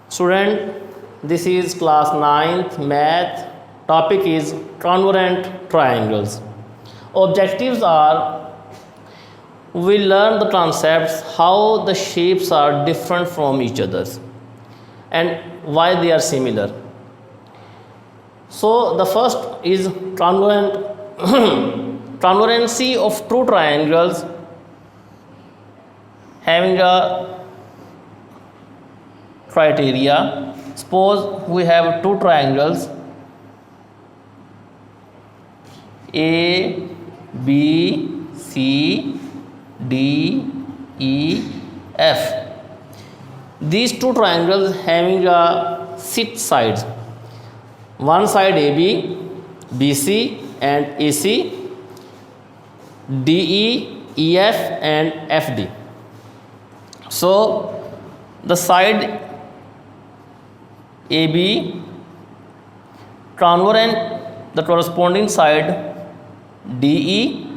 Student, this is class 9th math. Topic is congruent triangles. Objectives are we learn the concepts how the shapes are different from each others and why they are similar. So the first is congruency of two triangles having a criteria. Suppose we have two triangles A, B, C, D, E, F. These two triangles having a 6 sides. One side AB, BC and AC, DE, EF and FD. So the side AB congruent the corresponding side DE,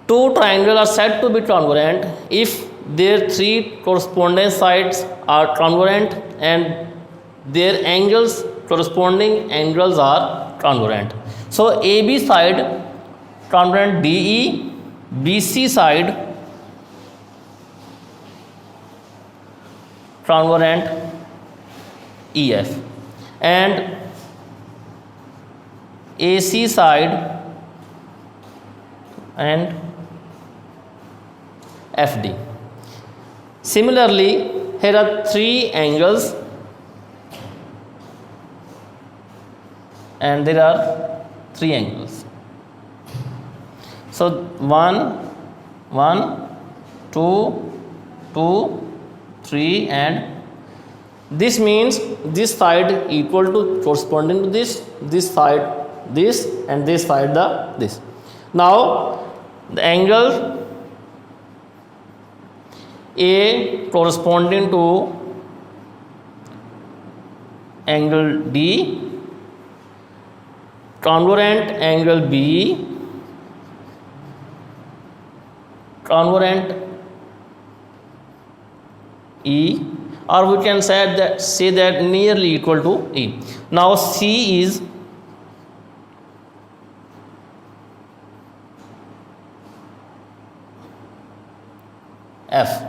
two triangles are said to be congruent if their three corresponding sides are congruent and their angles, corresponding angles are congruent. So AB side congruent DE, BC side congruent EF and AC side and FD. Similarly, here are three angles and there are three angles. So 1, 2, 2, 3 and this means this side equal to corresponding to this side this and this side this. Now the angle A corresponding to angle D, congruent angle B, congruent E, or we can say that nearly equal to E. Now C is F.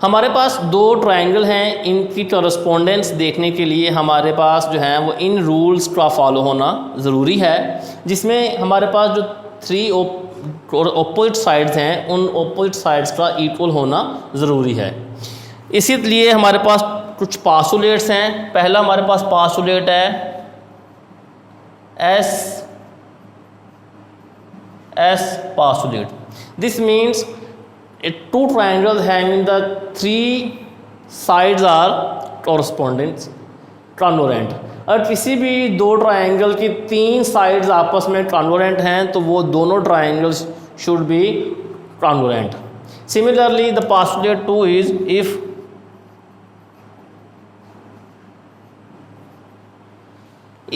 हमारे पास दो triangle हैं, इनकी correspondence देखने के लिए हमारे पास जो है वो इन रूल्स का फॉलो होना ज़रूरी है, जिसमें हमारे पास जो थ्री ऑपोजिट साइड्स हैं उन ऑपोजिट साइड्स का इक्वल होना ज़रूरी है। इसीलिए हमारे पास कुछ पास्टुलेट्स हैं। पहला हमारे पास पास्टुलेट है S postulate. This means two triangles having the three sides are corresponding congruent। अगर किसी भी दो ट्रायंगल की तीन साइड्स आपस में congruent हैं तो वो दोनों triangles should be congruent। Similarly, the postulate 2 is if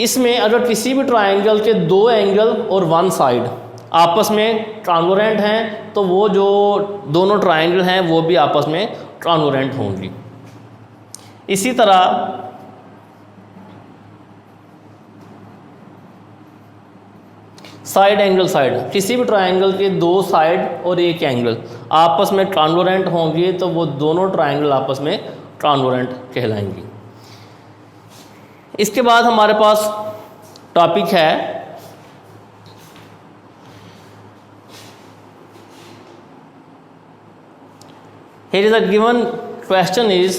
इसमें अगर किसी भी ट्रायंगल के दो एंगल और वन साइड आपस में कॉन्ग्रुएंट हैं तो वो जो दोनों ट्रायंगल हैं वो भी आपस में कॉन्ग्रुएंट होंगी। इसी तरह साइड एंगल साइड, किसी भी ट्रायंगल के दो साइड और एक एंगल आपस में कॉन्ग्रुएंट होंगे तो वो दोनों ट्रायंगल आपस में कॉन्ग्रुएंट कहलाएंगी। इसके बाद हमारे पास टॉपिक है here is a given question is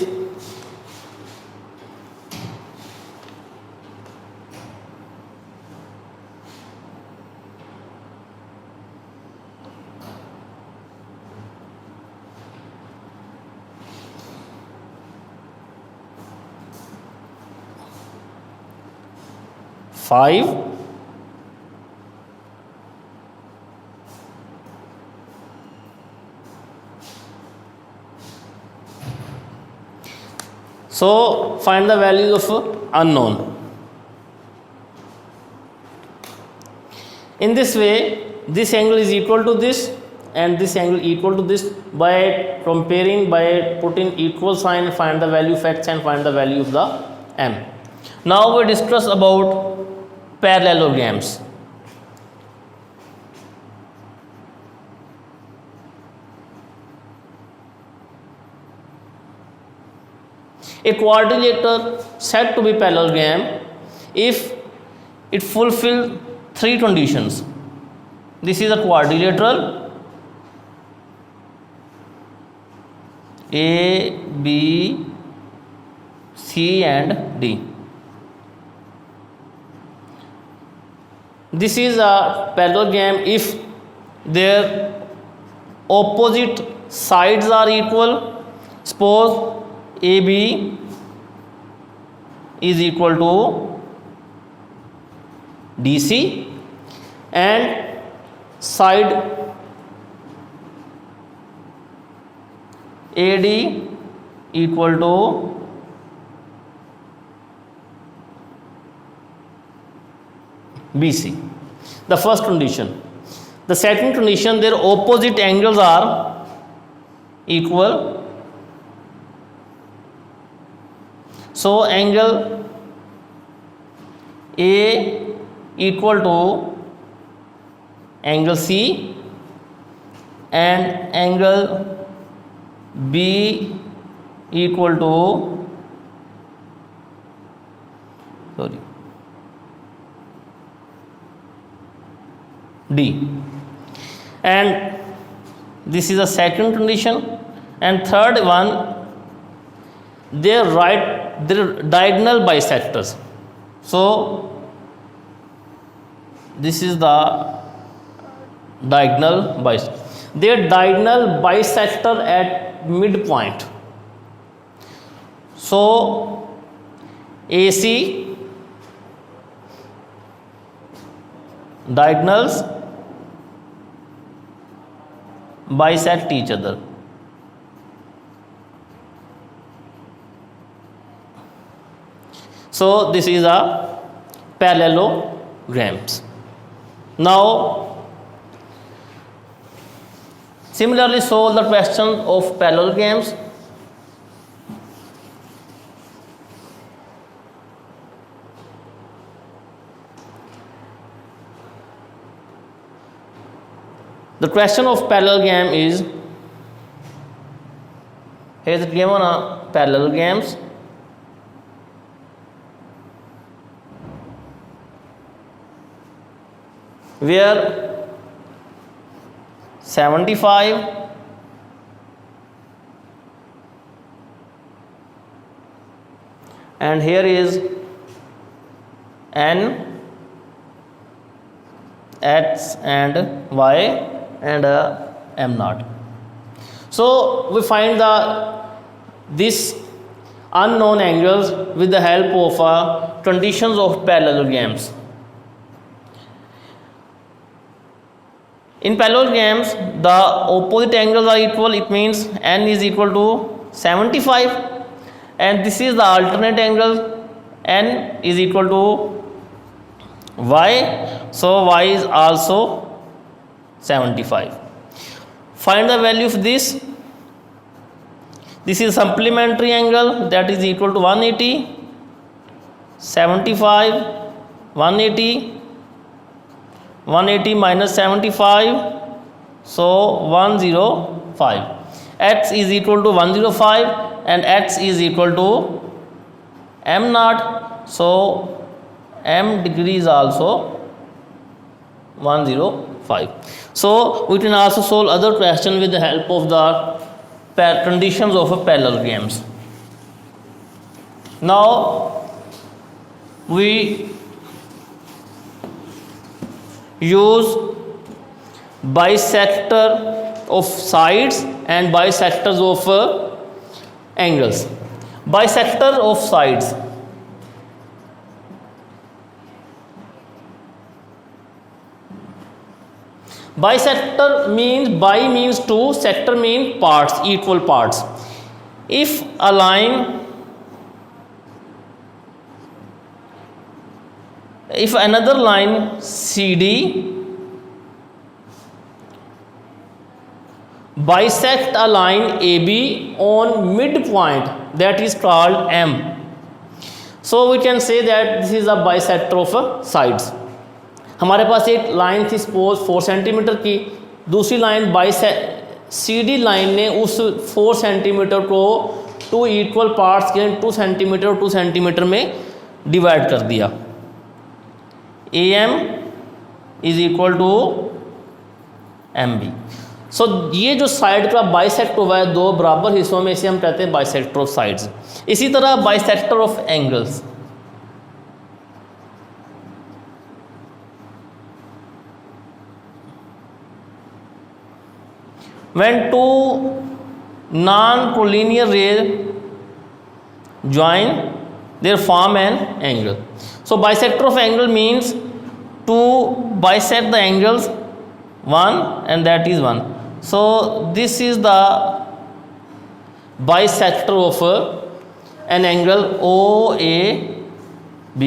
five so find the values of unknown. In this way, this angle is equal to this and this angle equal to this by comparing, by putting equal sign, find the value of x and find the value of the m. Now we discuss about parallelograms. A quadrilateral said to be parallelogram if it fulfills three conditions. This is a quadrilateral A, B, C and D. This is a parallelogram if their opposite sides are equal. Suppose AB is equal to DC and side AD equal to BC. The first condition. The second condition, their opposite angles are equal. So angle A equal to angle C and angle B equal to D, and this is the second condition. And third one, their diagonal bisectors. So this is the diagonal bisector. Their diagonal bisector at midpoint. So AC diagonals bisect each other. So this is a parallelograms. Now similarly solve the question of parallelograms. The question of parallelogram is, here is given a parallelograms. Where 75 and here is N, X and Y and M naught. So we find this unknown angles with the help of conditions of parallelograms. In parallelograms, the opposite angles are equal. It means N is equal to 75 and this is the alternate angle, N is equal to Y, so Y is also 75. Find the value of this. This is supplementary angle, that is equal to 180, 75, 180, 180 minus 75, so 105. X is equal to 105 and X is equal to M naught, so M degree is also 105. So we can also solve other question with the help of the conditions of a parallelograms. Now we use bisector of sides and bisectors of angles. Bisector of sides. Bisector means, bi means two, sector means parts, equal parts. If a line, if another line CD bisect a line AB on midpoint that is called M. So we can say that this is a bisector of sides. हमारे पास एक line थी suppose 4 centimetre की, दूसरी line CD line ने उस 4 centimetre को 2 equal parts के 2 centimetre और 2 सेंटीमीटर में डिवाइड कर दिया. AM is equal to MB. So ये जो साइड का बाइसेक्ट हुआ है दो बराबर हिस्सों में, इसे हम कहते हैं बाइसेक्टर ऑफ साइड्स. इसी तरह bisector of angles. When two non-collinear rays join, they form an angle. So bisector of angle means to bisect the angles one and that is one. So this is the bisector of an angle OAB.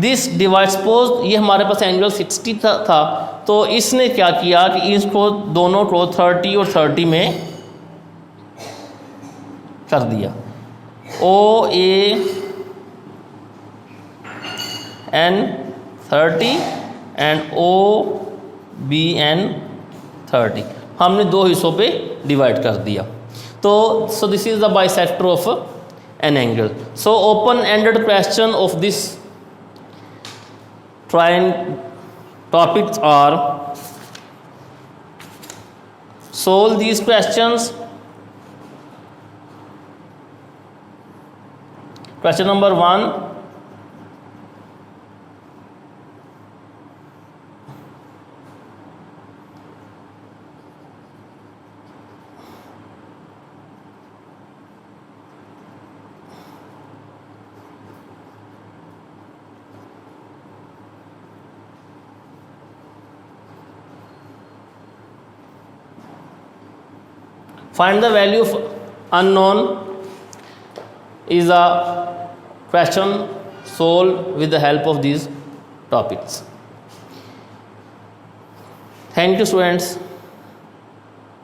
This divide suppose ये हमारे पास angle 60 था तो इसने क्या किया कि इसको दोनों को 30 और 30 में कर दिया. OAN 30 एंड OBN 30 हमने दो हिस्सों पे डिवाइड कर दिया. तो so this is the bisector of an angle. So open ended question of this topics are: solve these questions. Question number 1, find the value of unknown is a question solved with the help of these topics. Thank you, students.